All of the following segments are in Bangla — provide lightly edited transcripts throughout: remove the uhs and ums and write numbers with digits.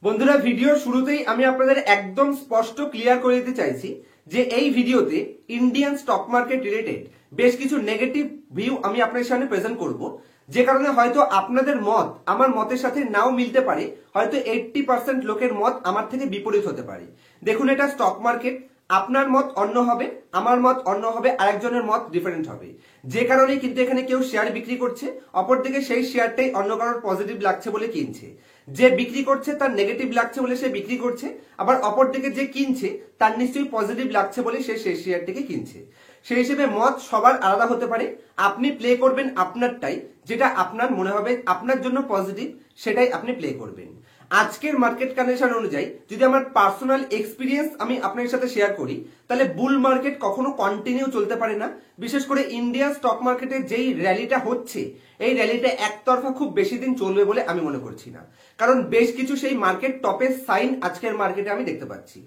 বন্ধুরা, ভিডিওর শুরুতেই আমি আপনাদের একদম স্পষ্ট ক্লিয়ার করে দিতে চাইছি যে এই ভিডিওতে ইন্ডিয়ান স্টক মার্কেট রিলেটেড বেশ কিছু নেগেটিভ ভিউ আমি আপনাদের সামনে প্রেজেন্ট করব, যে কারণে হয়তো আপনাদের মত আমার মতের সাথে নাও মিলতে পারে। হয়তো 80% লোকের মত আমার থেকে বিপরীত হতে পারে। দেখুন, এটা স্টক মার্কেট, আপনার মত অন্য হবে, আমার মত অন্য হবে, আরেকজনের মত ডিফারেন্ট হবে। যে কারণে কিন্তু এখানে কেউ শেয়ার বিক্রি করছে, অপরদিকে সেই শেয়ারটাই অন্য কারোর পজিটিভ লাগছে বলে কিনছে। যে বিক্রি করছে তার নেগেটিভ লাগছে বলে সে বিক্রি করছে, আবার অপরদিকে যে কিনছে তার নিশ্চয়ই পজিটিভ লাগছে বলে সে সেই শেয়ারটিকে কিনছে। সেই হিসেবে মত সবার আলাদা হতে পারে। আপনি প্লে করবেন আপনারটাই, যেটা আপনার মনে হবে আপনার জন্য পজিটিভ, সেটাই আপনি প্লে করবেন। আজকের মার্কেট কন্ডিশন অনুযায়ী যদি আমার পার্সোনাল এক্সপিরিয়েন্স আমি আপনাদের সাথে শেয়ার করি, তাহলে বুল মার্কেট কখনো কন্টিনিউ চলতে পারে না। বিশেষ করে ইন্ডিয়া স্টক মার্কেটে যেই র্যালিটা হচ্ছে, এই র্যালিটা একতরফা খুব বেশি দিন চলবে বলে আমি মনে করছি না। কারণ বেশ কিছু সেই মার্কেট টপের সাইন আজকের মার্কেটে আমি দেখতে পাচ্ছি।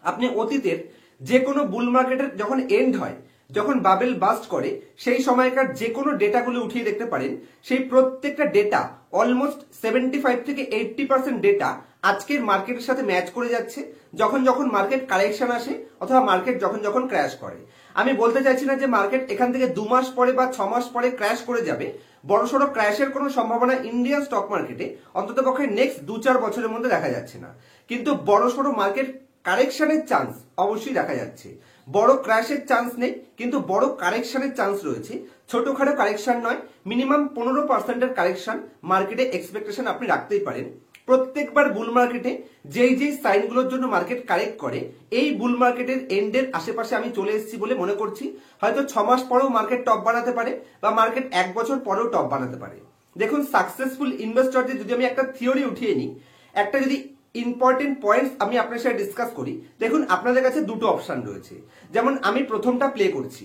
আপনি অতীতের যে কোনো বুল মার্কেটের যখন এন্ড হয়, যখন বাবেল বাস্ট করে, সেই সময়কার যে কোনো ডেটাগুলো উঠিয়ে দেখতে পারেন, সেই প্রত্যেকটা ডেটা অলমোস্ট 75 থেকে 80% ডেটা আজকের মার্কেটের সাথে ম্যাচ করে যাচ্ছে। যখন যখন মার্কেট কারেকশন আসে অথবা মার্কেট যখন যখন ক্র্যাশ করে, আমি বলতে চাইছি না যে মার্কেট এখান থেকে 2 মাস পরে বা 6 মাস পরে ক্র্যাশ করে যাবে। বড়সড় ক্র্যাশের কোনো সম্ভাবনা ইন্ডিয়ান স্টক মার্কেটে অন্ততপক্ষে নেক্সট 2-4 বছরের মধ্যে দেখা যাচ্ছে না। কিন্তু বড়সড় মার্কেট কারেকশনের চান্স অবশ্যই দেখা যাচ্ছে। বড় ক্র্যাশের চান্স নেই, কিন্তু বড় কারেকশনের চান্স রয়েছে। ছোটখাটো কারেকশন নয়, মিনিমাম 15% কারেকশন মার্কেটে এক্সপেকটেশন আপনি রাখতেই পারেন। প্রত্যেকবার বুল মার্কেটে যেই যেই সাইনগুলোর জন্য মার্কেট কারেক্ট করে, এই বুল মার্কেটের এন্ডের আশেপাশে আমি চলে এসেছি বলে মনে করছি। হয়তো 6 মাস পরেও মার্কেট টপ বানাতে পারে, বা মার্কেট 1 বছর পরেও টপ বানাতে পারে। দেখুন, সাকসেসফুল ইনভেস্টরদের যদি আমি একটা থিওরি উঠিয়ে নিই, একটা যদি ইম্পর্টেন্ট পয়েন্টস আমি আপনার সাথে ডিসকাস করি। দেখুন, আপনাদের কাছে দুটো অপশন রয়েছে। যেমন আমি প্রথমটা প্লে করছি,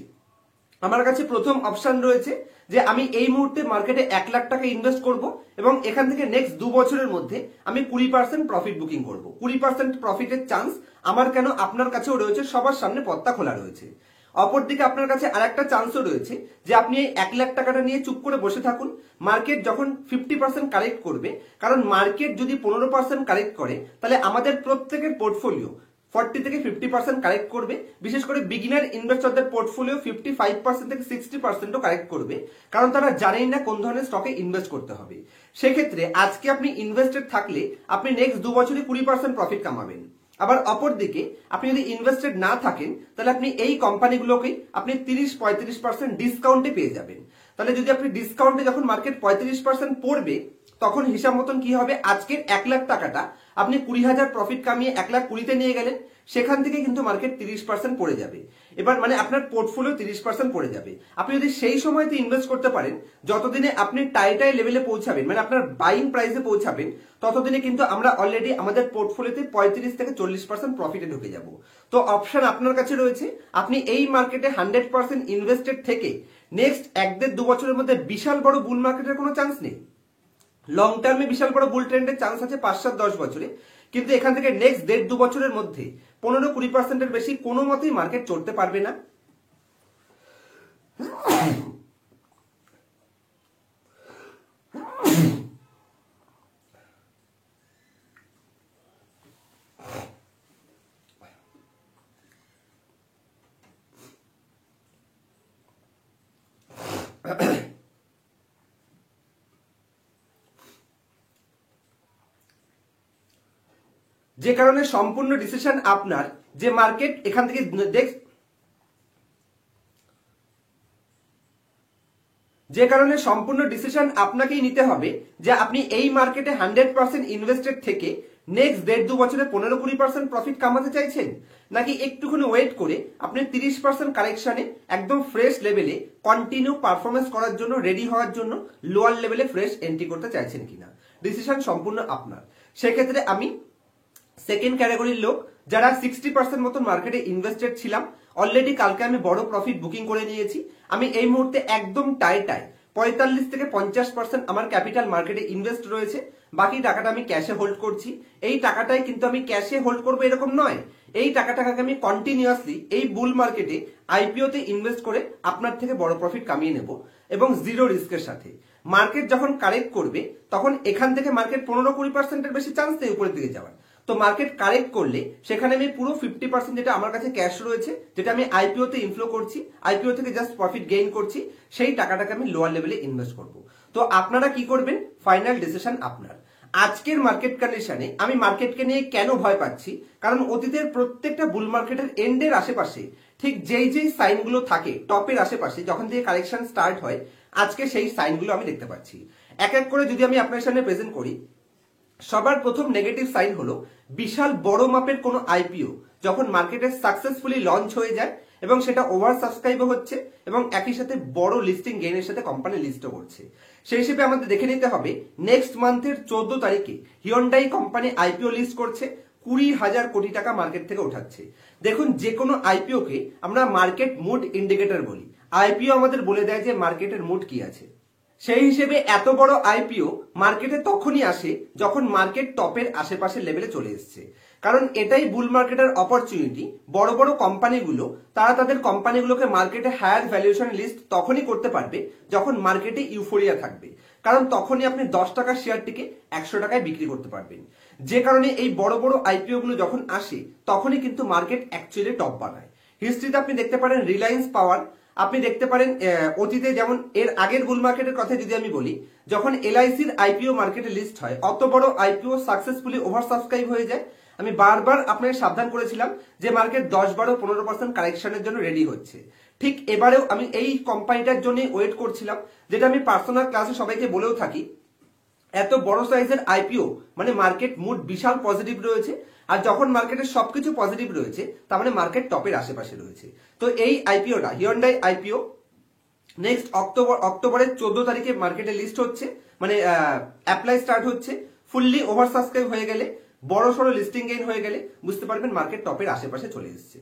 আমার কাছে প্রথম অপশন রয়েছে যে আমি এই মুহূর্তে মার্কেটে 1 লাখ টাকা ইনভেস্ট করব এবং এখান থেকে নেক্সট 2 বছরের মধ্যে আমি 20% প্রফিট বুকিং করব। 20% প্রফিটের চান্স আমার কেন, আপনার কাছেও রয়েছে, সবার সামনে পথটা খোলা রয়েছে। অপরদিকে আপনার কাছে আরেকটা চান্সও রয়েছে যে আপনি এই 1 লাখ টাকাটা নিয়ে চুপ করে বসে থাকুন। মার্কেট যখন 50% কারেক্ট করবে, কারণ মার্কেট যদি 15% কারেক্ট করে, তাহলে আমাদের প্রত্যেকের পোর্টফোলিও 40 থেকে 50% কারেক্ট করবে। বিশেষ করে বিগিনার ইনভেস্টরদের পোর্টফোলিও 55% থেকে 60%ও কারেক্ট করবে, কারণ তারা জানেন না কোন ধরনের স্টকে ইনভেস্ট করতে হবে। সেক্ষেত্রে আজকে আপনি ইনভেস্টেড থাকলে আপনি নেক্সট 2 বছরে 20% প্রফিট কামাবেন। আবার অপরদিকে আপনি যদি ইনভেস্টেড না থাকেন, তাহলে আপনি এই কোম্পানিগুলোকেই আপনি 30-35% ডিসকাউন্টে পেয়ে যাবেন। তাহলে যদি আপনি ডিসকাউন্টে যখন মার্কেট 35% পড়বে, তখন হিসাব মতন কি হবে, আজকের 1 লাখ টাকাটা আপনি 20,000 প্রফিট কামিয়ে 1,20,000 নিয়ে গেলেন, সেখান থেকে কিন্তু মার্কেট 30% পড়ে যাবে। এবার মানে আপনার পোর্টফোলিও 30% পড়ে যাবে। আপনি যদি সেই সময়তে ইনভেস্ট করতে পারেন, যতদিনে আপনি টাই লেভেলে পৌঁছাবেন, মানে আপনার বাইং প্রাইসে পৌঁছাবেন, ততদিনে কিন্তু আমরা অলরেডি আমাদের পোর্টফোলিওতে 35 থেকে 40% প্রফিটে ঢুকে যাব। তো অপশন আপনার কাছে রয়েছে। আপনি এই মার্কেটে 100% ইনভেস্টেড থেকে নেক্সট 1-1.5-2 বছরের মধ্যে বিশাল বড় বুল মার্কেটের কোনো চান্স নেই। লং টার্মে বিশাল বড় বুল ট্রেন্ডের চান্স আছে 5-7-10 বছরে, কিন্তু এখান থেকে নেক্সট 1.5-2 বছরের মধ্যে 15-20% বেশি কোনো মতেই মার্কেট চড়তে পারবে না। যে কারণে সম্পূর্ণ ডিসিশন আপনার, যে মার্কেট এখান থেকে যে কারণে সম্পূর্ণ ডিসিশন আপনাকেই নিতে হবে যে আপনি এই মার্কেটে 100% ইনভেস্টেড থেকে নেক্সট 1.5-2 বছরে 15-20% প্রফিট কামাতে চাইছেন, নাকি একটুখানি ওয়েট করে আপনি 30% কারেকশনে একদম ফ্রেশ লেভেলে কন্টিনিউ পারফরমেন্স করার জন্য রেডি হওয়ার জন্য লোয়ার লেভেলে ফ্রেশ এন্ট্রি করতে চাইছেন কিনা। ডিসিশন সম্পূর্ণ আপনার। সেক্ষেত্রে আমি সেকেন্ড ক্যাটাগরির লোক, যারা 60% মতো মার্কেটে ইনভেস্টেড ছিলাম, অলরেডি কালকে আমি বড় প্রফিট বুকিং করে নিয়েছি। আমি এই মুহূর্তে একদম টাই 45 থেকে 50% আমার ক্যাপিটাল মার্কেটে ইনভেস্ট রয়েছে। বাকি টাকাটা আমি ক্যাশে হোল্ড করছি। এই টাকাটাই কিন্তু আমি ক্যাশে হোল্ড করবো এরকম নয়, এই টাকাটাকে আমি কন্টিনিউয়াসলি এই বুল মার্কেটে আইপিও তে ইনভেস্ট করে আপনার থেকে বড় প্রফিট কামিয়ে নেব, এবং জিরো রিস্কের সাথে। মার্কেট যখন কারেক্ট করবে তখন এখান থেকে মার্কেট 15-20% বেশি চান্স নেই উপরের দিকে যাওয়ার। তো মার্কেট কারেক্ট করলে সেখানে আমি পুরো 50% যেটা আমার কাছে ক্যাশ রয়েছে, যেটা আমি আইপিও তে ইনফ্লো করছি, আইপিও থেকে জাস্ট প্রফিট গেইন করছি, সেই টাকাটাকে আমি লোয়ার লেভেলে ইনভেস্ট করব। তো আপনারা কি করবেন, ফাইনাল ডিসিশন আপনার। আজকের মার্কেট কন্ডিশনে আমি মার্কেটকে নিয়ে কেন ভয় পাচ্ছি, কারণ অতীতের প্রত্যেকটা বুল মার্কেটের এন্ডের আশেপাশে ঠিক যেই যেই সাইনগুলো থাকে টপের আশেপাশে যখন থেকে কারেকশন স্টার্ট হয়, আজকে সেই সাইনগুলো আমি দেখতে পাচ্ছি। এক এক করে যদি আমি আপনার সামনে প্রেজেন্ট করি, সবার প্রথম নেগেটিভ সাইন হলো বিশাল বড় মাপের কোনো আইপিও যখন মার্কেটে সাকসেসফুলি লঞ্চ হয়ে যায় এবং সেটা ওভার সাবস্ক্রাইবও হচ্ছে এবং একই সাথে বড় লিস্টিং গেইনের সাথে কোম্পানি লিস্টও করছে। সেই হিসেবে আমাদের দেখে নিতে হবে নেক্সট মান্থের 14 তারিখে হিউন্ডাই কোম্পানি আইপিও লিস্ট করছে, 20,000 কোটি টাকা মার্কেট থেকে উঠাচ্ছে। দেখুন, যে কোনো আইপিও কে আমরা মার্কেট মুড ইন্ডিকেটর বলি। আইপিও আমাদের বলে দেয় যে মার্কেটের মুড কি আছে। সেই হিসেবে এত বড় আইপিও মার্কেটে তখনই আসে যখন মার্কেট টপের আশেপাশে লেভেলে চলে এসছে, কারণ এটাই বুল মার্কেটের অপরচুনিটি। বড় বড় কোম্পানিগুলো তারা তাদের কোম্পানিগুলোকে মার্কেটে হায়ার ভ্যালুয়েশন লিস্ট তখনই করতে পারবে যখন মার্কেটে ইউফোরিয়া থাকবে, কারণ তখনই আপনি 10 টাকার শেয়ারটিকে 100 টাকায় বিক্রি করতে পারবেন। যে কারণে এই বড় বড় আইপিও গুলো যখন আসে তখনই কিন্তু মার্কেট অ্যাকচুয়ালি টপ বানায়। হিস্ট্রিতে আপনি দেখতে পারেন রিলায়েন্স পাওয়ার, আপনি দেখতে পারেন অতীতে যেমন এর আগের বুল মার্কেটের কথা যদি আমি বলি, যখন এলআইসির আইপিও মার্কেটে লিস্ট হয়, অত বড় আইপিও সাকসেসফুলি ওভার সাবস্ক্রাইব হয়ে যায়। আমি বারবার আপনাকে সাবধান করেছিলাম যে মার্কেট 10-12-15% কারেকশনের জন্য রেডি হচ্ছে। ঠিক এবারেও আমি এই কোম্পানিটার জন্য ওয়েট করছিলাম, যেটা আমি পার্সোনাল ক্লাসে সবাইকে বলেও থাকি। এত বড় সাইজের আইপিও মানে মার্কেট মুড বিশাল পজিটিভ রয়েছে, আর যখন মার্কেটের সবকিছু পজিটিভ রয়েছে তার মানে মার্কেট টপের আশেপাশে রয়েছে। তো এই আইপিওটা হিউন্ডাই আইপিও নেক্সট অক্টোবরের 14 তারিখে মার্কেটে লিস্ট হচ্ছে, মানে অ্যাপ্লাই স্টার্ট হচ্ছে। ফুললি ওভার সাবস্ক্রাইব হয়ে গেলে, বড় সড়ো লিস্টিং গেইন হয়ে গেলে বুঝতে পারবেন মার্কেট টপের আশেপাশে চলে এসেছে।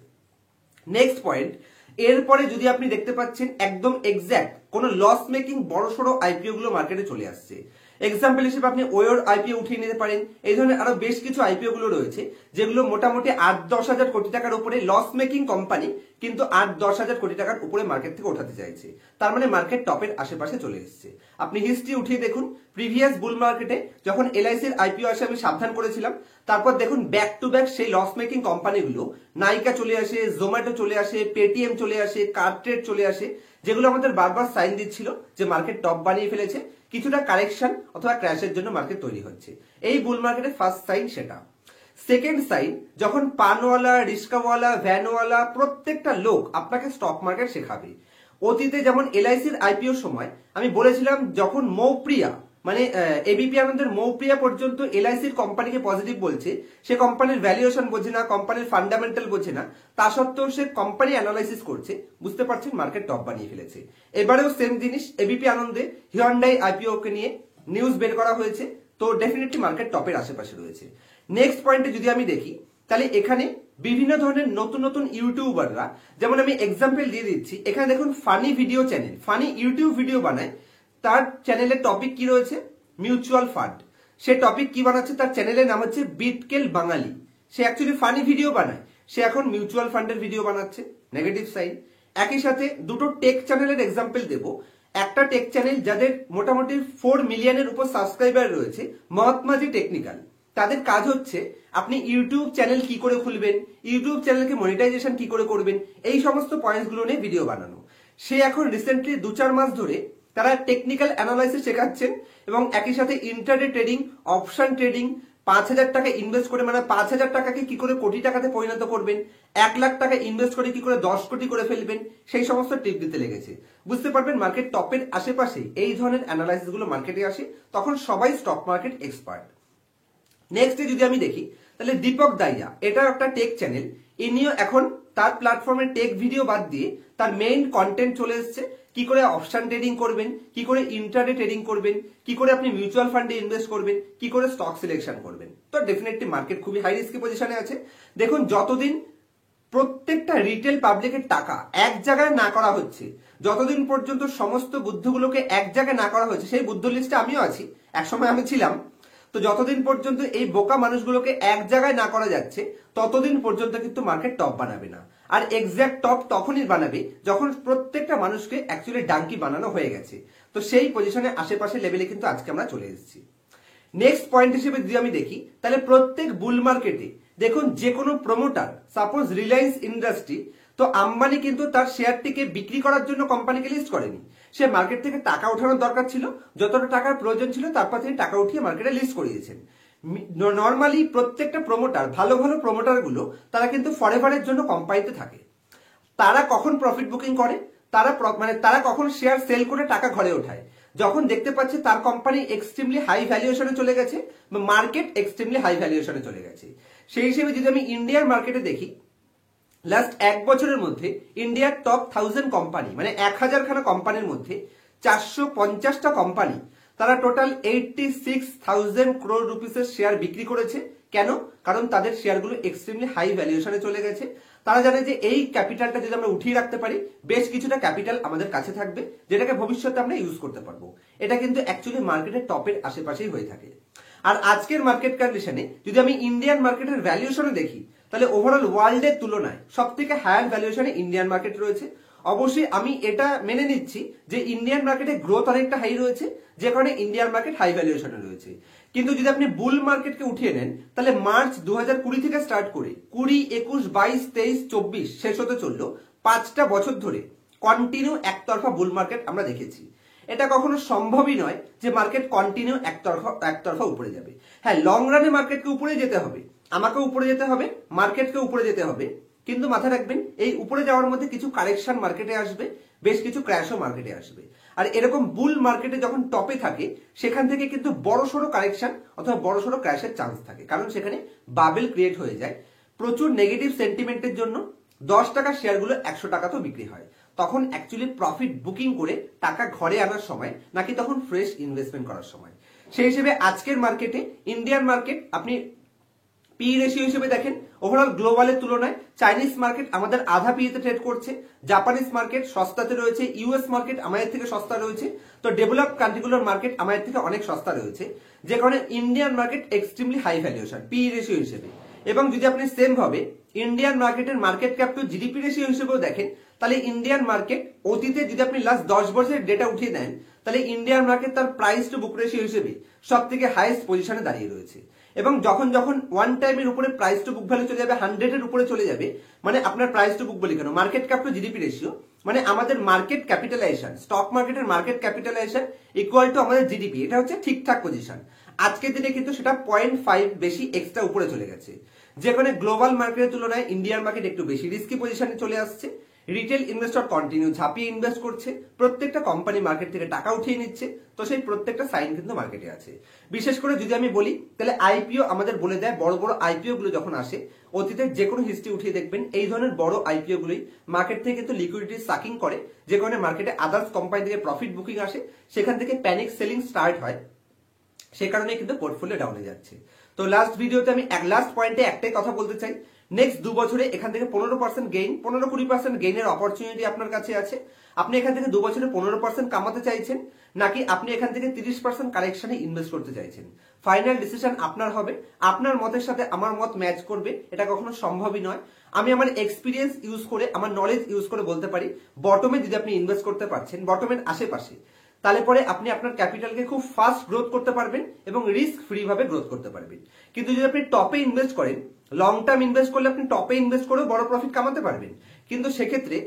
নেক্সট পয়েন্ট, এরপরে যদি আপনি দেখতে পাচ্ছেন একদম এক্স্যাক্ট কোন লস মেকিং বড় সড়ো আইপিও গুলো মার্কেটে চলে আসছে। এক্সাম্পল হিসেবে আপনি ওয়োর আইপিও উঠিয়ে নিতে পারেন। এই ধরনের আরো বেশ কিছু আইপিও গুলো রয়েছে যেগুলো মোটামুটি 8-10 হাজার কোটি টাকার উপরে লস মেকিং কোম্পানি, কিন্তু 8-10 হাজার কোটি টাকার উপরে মার্কেট থেকে ওঠাতে চাইছে। তার মানে মার্কেট টপের আশেপাশে চলে এসেছে। আপনি হিস্ট্রি উঠিয়ে দেখুন, প্রিভিয়াস বুল মার্কেটে যখন এলআইসির আইপিও আসে আমি সাবধান করেছিলাম, তারপর দেখুন ব্যাক টু ব্যাক সেই লস মেকিং কোম্পানিগুলো, নাইকা চলে আসে, জোম্যাটো চলে আসে, পেটিএম চলে আসে, কার্ট্রেড চলে আসে, যেগুলো আমাদের বারবার সাইন দিচ্ছিল যে মার্কেট টপ বানিয়ে ফেলেছে, কিছুটা কারেকশন অথবা ক্র্যাশের জন্য মার্কেট তৈরি হচ্ছে। এই বুল মার্কেটের ফার্স্ট সাইন সেটা। সেকেন্ড সাইন, যখন পানওয়ালা, রিস্কাওয়ালা, ভ্যানওয়ালা প্রত্যেকটা লোক আপনাকে স্টক মার্কেট শেখাবে। অতীতে যেমন এলআইসির আইপিও সময় আমি বলেছিলাম, যখন মৌপ্রিয়া মানে এবিপি আনন্দের মৌপ্রিয়া পর্যন্ত এলআইসির কোম্পানিকে পজিটিভ বলছে, সে কোম্পানির ভ্যালুয়েশন বোঝে না, কোম্পানির ফান্ডামেন্টাল বোঝে না, তা সত্ত্বেও সে কোম্পানি অ্যানালাইসিস করছে, বুঝতে পারছেন মার্কেট টপ বানিয়ে ফেলেছে। এবারেও সেম জিনিস, এবিপি আনন্দে হিউন্ডাই আইপিও কে নিয়ে নিউজ বের করা হয়েছে, তো ডেফিনেটলি মার্কেট টপের আশেপাশে রয়েছে। নেক্সট পয়েন্টে যদি আমি দেখি, তাহলে এখানে বিভিন্ন ধরনের নতুন নতুন ইউটিউবাররা, যেমন আমি এক্সাম্পল দিয়ে দিচ্ছি, এখানে দেখুন funny video channel, funny YouTube video বানায়। তার চ্যানেলের টপিক কি রয়েছে, মিউচুয়াল ফান্ড। সে টপিক কি বানাচ্ছে, তার চ্যানেলের নাম হচ্ছে বিটকেল বাঙালি। সে অ্যাকচুয়ালি ফানি ভিডিও বানায়, সে এখন মিউচুয়াল ফান্ডের ভিডিও বানাচ্ছে, নেগেটিভ সাইড। একই সাথে দুটো টেক চ্যানেলের এক্সাম্পল দেব। একটা টেক চ্যানেল যাদের মোটামুটি 4 মিলিয়নের উপর সাবস্ক্রাইবার রয়েছে, মহাত্মাজি টেকনিক্যাল। তাদের কাজ হচ্ছে আপনি ইউটিউব চ্যানেল কি করে খুলবেন, ইউটিউব চ্যানেলকে মনিটাইজেশন কি করে করবেন, এই সমস্ত পয়েন্টস গুলো নিয়ে ভিডিও বানানো। সে এখন রিসেন্টলি 2-4 মাস ধরে তারা টেকনিক্যাল অ্যানালাইসিস শেখাচ্ছেন এবং একই সাথে ইন্টারডে ট্রেডিং, অপশন ট্রেডিং, 5,000 টাকা ইনভেস্ট করে, মানে 5,000 টাকাকে কি করে কোটি টাকাতে পরিণত করবেন, 1 লাখ টাকা ইনভেস্ট করে কি করে 10 কোটি করে ফেলবেন, সেই সমস্ত টিপ দিতে লেগেছে। বুঝতে পারবেন মার্কেট টপের আশেপাশে এই ধরনের অ্যানালাইসিস গুলো মার্কেটে আসে, তখন সবাই স্টক মার্কেট এক্সপার্ট। নেক্সটে যদি আমি দেখি, তাহলে দীপক দাইয়া, এটা একটা টেক চ্যানেল। ইনিও এখন তার প্ল্যাটফর্মে টেক ভিডিও বাদ দিয়ে তার মেইন কন্টেন্ট চলে এসছে, কি করে অপশন ট্রেডিং করবেন, কি করে ইন্টারডে ট্রেডিং করবেন, কি করে আপনি মিউচুয়াল ফান্ডে ইনভেস্ট করবেন, কি করে স্টক সিলেকশন করবেন। তো ডেফিনেটলি মার্কেট খুবই হাই রিস্কি পজিশনে আছে। দেখুন, যতদিন প্রত্যেকটা রিটেল পাবলিকের টাকা এক জায়গায় না করা হচ্ছে, যতদিন পর্যন্ত সমস্ত বুদ্ধগুলোকে এক জায়গায় না করা হচ্ছে, সেই বুদ্ধ লিস্টে আমিও আছি, একসময় আমি ছিলাম, তো যতদিন পর্যন্ত এই বোকা মানুষগুলোকে এক জায়গায় না করা যাচ্ছে, ততদিন পর্যন্ত কিন্তু মার্কেট টপ বানাবে না। আর এক্স্যাক্ট টপ তখনই বানাবে যখন প্রত্যেকটা মানুষকে অ্যাকচুয়ালি ডাঙ্কি বানানো হয়ে গেছে। তো সেই পজিশনের আশেপাশে লেভেলে কিন্তু আজকে আমরা চলে এসেছি। নেক্সট পয়েন্ট হিসেবে যদি আমি দেখি, তাহলে প্রত্যেক বুল মার্কেটে দেখুন যে কোনো প্রমোটার, সাপোজ রিলায়েন্স ইন্ডাস্ট্রি, তো আম্বানি কিন্তু তার শেয়ারটিকে বিক্রি করার জন্য কোম্পানিকে লিস্ট করেনি। সে মার্কেট থেকে টাকা ওঠানোর দরকার ছিল, যতটা টাকার প্রয়োজন ছিল তারপর তিনি টাকা উঠিয়ে মার্কেটে লিস্ট করিয়েছেন। নর্মালি প্রত্যেকটা প্রমোটার, ভালো ভালো প্রমোটার গুলো তারা কিন্তু ফরএভারের জন্য কোম্পানিতে থাকে। তারা কখন প্রফিট বুকিং করে, তারা কখন শেয়ার সেল করে টাকা ঘরে ওঠায়, যখন দেখতে পাচ্ছে তার কোম্পানি এক্সট্রিমলি হাই ভ্যালুয়েশনে চলে গেছে বা মার্কেট এক্সট্রিমলি হাই ভ্যালুয়েশনে চলে গেছে। সেই হিসেবে যদি আমি ইন্ডিয়ার মার্কেটে দেখি, লাস্ট এক বছরের মধ্যে ইন্ডিয়ার টপ 1000 কোম্পানি, মানে 1000 খানা কোম্পানির মধ্যে 450টা কোম্পানি তারা টোটাল 86,000 crore রুপিসের শেয়ার বিক্রি করেছে। কেন? কারণ তাদের শেয়ারগুলো এক্সট্রিমলি হাই ভ্যালুয়েশনে চলে গেছে। তারা জানে যে এই ক্যাপিটালটা যদি আমরা উঠিয়ে রাখতে পারি, বেশ কিছুটা ক্যাপিটাল আমাদের কাছে থাকবে, যেটাকে ভবিষ্যতে আমরা ইউজ করতে পারবো। এটা কিন্তু অ্যাকচুয়ালি মার্কেটের টপের আশেপাশেই হয়ে থাকে। আর আজকের মার্কেট কন্ডিশনে যদি আমি ইন্ডিয়ান মার্কেটের ভ্যালুয়েশনে দেখি, তাহলে ওভারঅল ওয়ার্ল্ডের তুলনায় সব থেকে হায়ার ভ্যালুয়েশনে ইন্ডিয়ান মার্কেট রয়েছে। অবশ্যই আমি এটা মেনে নিচ্ছি যে ইন্ডিয়ান মার্কেটে গ্রোথ অনেকটা হাই রয়েছে, যে কারণে ইন্ডিয়ান মার্কেট হাই ভ্যালুয়েশনে রয়েছে। কিন্তু যদি আপনি বুল মার্কেটকে উঠিয়ে নেন, তাহলে মার্চ 2020 থেকে স্টার্ট করে 20, 21, 22, 23, 24 শেষ হতে চললো 5টা বছর ধরে কন্টিনিউ একতরফা বুল মার্কেট আমরা দেখেছি। এটা কখনো সম্ভবই নয় যে মার্কেট কন্টিনিউ একতরফা উপরে যাবে। হ্যাঁ, লং রানে মার্কেটকে উপরে যেতে হবে, আমাকে উপরে যেতে হবে, মার্কেটকে উপরে যেতে হবে, কিন্তু মাথায় রাখবেন এই উপরে যাওয়ার মধ্যে কিছু কারেকশন মার্কেটে আসবে, বেশ কিছু ক্র্যাশও মার্কেটে আসবে। আর এরকম বুল মার্কেটে যখন টপে থাকে, সেখান থেকে কিন্তু বড়সড় কারেকশন অথবা বড়সড় ক্র্যাশের চান্স থাকে, কারণ সেখানে বাবেল ক্রিয়েট হয়ে যায়। প্রচুর নেগেটিভ সেন্টিমেন্টের জন্য 10 টাকার শেয়ারগুলো 100 টাকাতেও বিক্রি হয়। তখন অ্যাকচুয়ালি প্রফিট বুকিং করে টাকা ঘরে আনার সময়, নাকি তখন ফ্রেশ ইনভেস্টমেন্ট করার সময়। সেই হিসেবে আজকের মার্কেটে ইন্ডিয়ান মার্কেট আপনি পি রেশিও হিসেবে দেখেন, ওভারঅল গ্লোবালের তুলনায় চাইনিজ মার্কেট আমাদের আধা পিতে ট্রেড করছে, জাপানিজ মার্কেট সস্তাতে রয়েছে, ইউএস মার্কেট আমাদের থেকে সস্তা রয়েছে, তো ডেভেলপড কান্ট্রিগুলোর মার্কেট আমাদের থেকে অনেক সস্তা রয়েছে, যে কারণে Indian market extremely high valuation P ratio হিসেবে। এবং যদি আপনি সেম ভাবে ইন্ডিয়ান মার্কেটের market cap to GDP ratio হিসেবেও দেখেন, তাহলে ইন্ডিয়ান মার্কেট অতীতে যদি আপনি লাস্ট 10 বছরের ডেটা উঠিয়ে দেন, তাহলে ইন্ডিয়ান মার্কেট তার প্রাইস টু বুক রেশিও হিসেবে সব থেকে হাইয়েস্ট পজিশনে দাঁড়িয়ে রয়েছে। এবং যখন যখন ওয়ান টাইমের উপরে প্রাইস টু বুক ভ্যালু চলে যাবে 100 এর উপরে চলে যাবে, মানে আপনার প্রাইস টু বুক বলি কেন, market cap to GDP ratio, মানে আমাদের মার্কেট ক্যাপিটালাইজেশন, স্টক মার্কেটের মার্কেট ক্যাপিটালাইজেশন ইকুয়াল টু আমাদের জিডিপি, এটা হচ্ছে ঠিকঠাক পজিশন। আজকের দিনে কিন্তু সেটা 0.5 বেশি এক্সট্রা উপরে চলে গেছে, যেখানে গ্লোবাল মার্কেটের তুলনায় ইন্ডিয়ান মার্কেট একটু বেশি রিস্কি পজিশনে চলে আসছে। রিটেল ইনভেস্টর কন্টিনিউ ঝাঁপিয়ে ইনভেস্ট করছে, প্রত্যেকটা কোম্পানি মার্কেট থেকে টাকা উঠিয়ে নিচ্ছে, তো সেই প্রত্যেকটা সাইন কিন্তু মার্কেটে আছে। বিশেষ করে যদি আমি বলি, তাহলে আইপিও আমাদের বলে দেয়, বড় বড় আইপিও গুলো যখন আসে, অতীতের যে কোনো হিস্ট্রি উঠিয়ে দেখবেন এই ধরনের বড় আইপিও গুলোই মার্কেট থেকে কিন্তু লিকুইডিটি সাকিং করে, যে কারণে মার্কেটে আদার্স কোম্পানি থেকে প্রফিট বুকিং আসে, সেখান থেকে প্যানিক সেলিং স্টার্ট হয়, সে কারণে কিন্তু পোর্টফোলিও ডাউনে যাচ্ছে। তো লাস্ট ভিডিওতে আমি লাস্ট পয়েন্টে একটাই কথা বলতে চাই, নেক্সট 2 বছরে এখান থেকে 15% গেইন, 15-20% গেইনের অপরচুনিটি আপনার কাছে আছে। আপনি এখান থেকে 2 বছরে 15% কামাতে চাইছেন, নাকি আপনি এখান থেকে 30% কারেকশনে ইনভেস্ট করতে চাইছেন, ফাইনাল ডিসিশন আপনার হবে। আপনার মতের সাথে আমার মত ম্যাচ করবে এটা কখনো সম্ভবই নয়। আমি আমার এক্সপিরিয়েন্স ইউজ করে, আমার নলেজ ইউজ করে বলতে পারি, বটমে যদি আপনি ইনভেস্ট করতে পারছেন, বটমের আশেপাশে, তাহলে পরে আপনি আপনার ক্যাপিটালকে খুব ফাস্ট গ্রোথ করতে পারবেন এবং রিস্ক ফ্রি ভাবে গ্রোথ করতে পারবেন। কিন্তু যদি আপনি টপে ইনভেস্ট করেন, লং টার্ম ইনভেস্ট করলে আপনি টপে ইনভেস্ট করেও বড় প্রফিট কামাতে পারবেন, কিন্তু সেক্ষেত্রে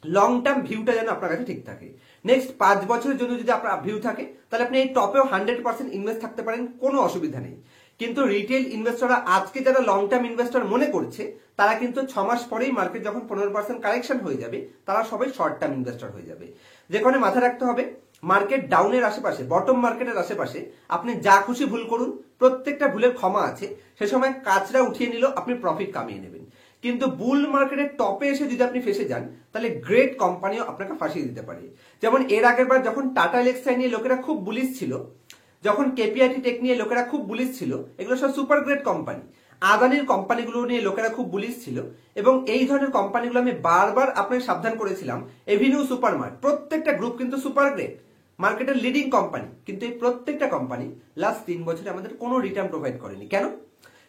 লং টার্ম ভিউটা যেন আপনার কাছে ঠিক থাকে। নেক্সট 5 বছরের জন্য যদি আপনার ভিউ থাকে, তাহলে আপনি এই টপেও 100% ইনভেস্ট থাকতে পারেন, কোনো অসুবিধা নেই। কিন্তু রিটেল ইনভেস্টররা আজকে যারা লং টার্ম ইনভেস্টর মনে করছে, তারা কিন্তু 6 মাস পরেই মার্কেট যখন 15% কারেকশন হয়ে যাবে, তারা সবাই শর্ট টার্ম ইনভেস্টর হয়ে যাবে। যেখানে মাথায় রাখতে হবে, মার্কেট ডাউনের আশেপাশে, বটম মার্কেটের আশেপাশে আপনি যা খুশি ভুল করুন, প্রত্যেকটা ভুলের ক্ষমা আছে, সে সময় কাজটা উঠিয়ে নিলেও আপনি প্রফিট কামিয়ে নেবেন। কিন্তু বুল মার্কেটের টপে এসে যদি আপনি ফেসে যান, তাহলে গ্রেট কোম্পানিও আপনাকে ফাঁসিয়ে দিতে পারে। যেমন এর আগের বার যখন টাটা এলেক্সাই নিয়ে লোকেরা খুব বুলিশ ছিল, যখন কেপিআইটি টেক নিয়ে লোকেরা খুব বুলিশ ছিল, এগুলো সব সুপার গ্রেট কোম্পানি। আদানির কোম্পানিগুলো নিয়ে লোকেরা খুব বুলিশ ছিল, এবং এই ধরনের কোম্পানিগুলো আমি বারবার আপনাকে সাবধান করেছিলাম। এভিনিউ সুপারমার্ট, প্রত্যেকটা গ্রুপ কিন্তু সুপার গ্রেট, মার্কেটের লিডিং কোম্পানি, কিন্তু এই প্রত্যেকটা কোম্পানি লাস্ট 3 বছরে আমাদের কোনো রিটার্ন প্রোভাইড করেনি। কেন?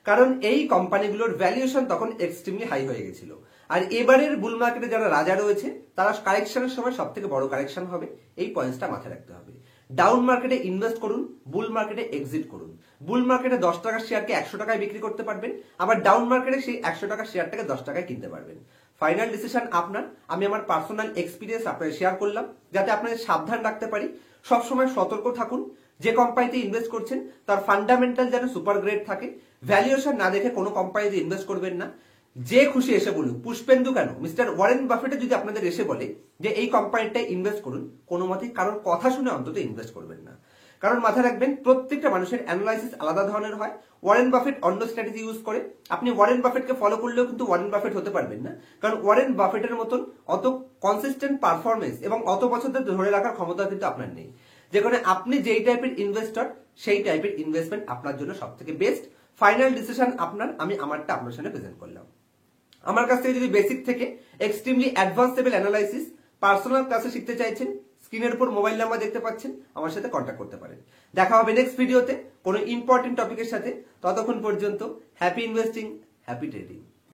কারণ এই কোম্পানিগুলোর ভ্যালুয়েশন তখন এক্সট্রিমলি হাই হয়ে গেছিল। আর এবারের বুল মার্কেটে যারা রাজা রয়েছে তারা কারেকশনের সময় সব থেকে বড় কারেকশন হবে, এই পয়েন্টসটা মাথায় রাখতে হবে। ডাউন মার্কেটে ইনভেস্ট করুন, বুল মার্কেটে এক্সিট করুন। বুল মার্কেটে 10 টাকার শেয়ারকে 100 টাকায় বিক্রি করতে পারবেন, আবার ডাউন মার্কেটে সেই 100 টাকার শেয়ারটাকে 10 টাকায় কিনতে পারবেন। ফাইনাল ডিসিশন আপনার। আমি আমার পার্সোনাল এক্সপিরিয়েন্স আপনাদের শেয়ার করলাম যাতে আপনাদের সাবধান রাখতে পারি। সবসময় সতর্ক থাকুন, যে কোম্পানিতে ইনভেস্ট করছেন তার ফান্ডামেন্টাল যেন সুপার গ্রেড থাকে। ভ্যালুয়েশন না দেখে কোনো কোম্পানিতে ইনভেস্ট করবেন না। যে খুশি এসে বলুন, পুষ্পেন্দু কেন, মিস্টার ওয়ারেন বাফেটে যদি আপনাদের এসে বলে যে এই কোম্পানিটায় ইনভেস্ট করুন, কোনো মতেই কারোর কথা শুনে অন্তত ইনভেস্ট করবেন না। কারণ মাথায় রাখবেন, প্রত্যেকটা মানুষের অ্যানালাইসিস আলাদা ধরনের হয়। ওয়ারেন বাফেট অন্য স্ট্র্যাটেজি ইউজ করে, আপনি ওয়ারেন বাফেটকে ফলো করলেও কিন্তু ওয়ারেন বাফেট হতে পারবেন না। কারণ ওয়ারেন বাফেটের মতন অত কনসিস্টেন্ট পারফরমেন্স এবং অত বছর ধরে রাখার ক্ষমতা কিন্তু আপনার নেই। যেখানে আপনি যেই টাইপের ইনভেস্টর, সেই টাইপের ইনভেস্টমেন্ট আপনার জন্য সব থেকে বেস্ট। ফাইনাল ডিসিশন আপনার, আমি আমারটা আপনার সামনে প্রেজেন্ট করলাম। আমার কাছ থেকে যদি বেসিক থেকে extremely advance level analysis personal ক্লাসে শিখতে চাইছেন, স্ক্রিনের উপর মোবাইল নাম্বার দেখতে পাচ্ছেন, আমার সাথে কন্ট্যাক্ট করতে পারেন। দেখা হবে নেক্সট ভিডিওতে কোনো ইম্পর্টেন্ট টপিকের সাথে। ততক্ষণ পর্যন্ত হ্যাপি ইনভেস্টিং, হ্যাপি ট্রেডিং।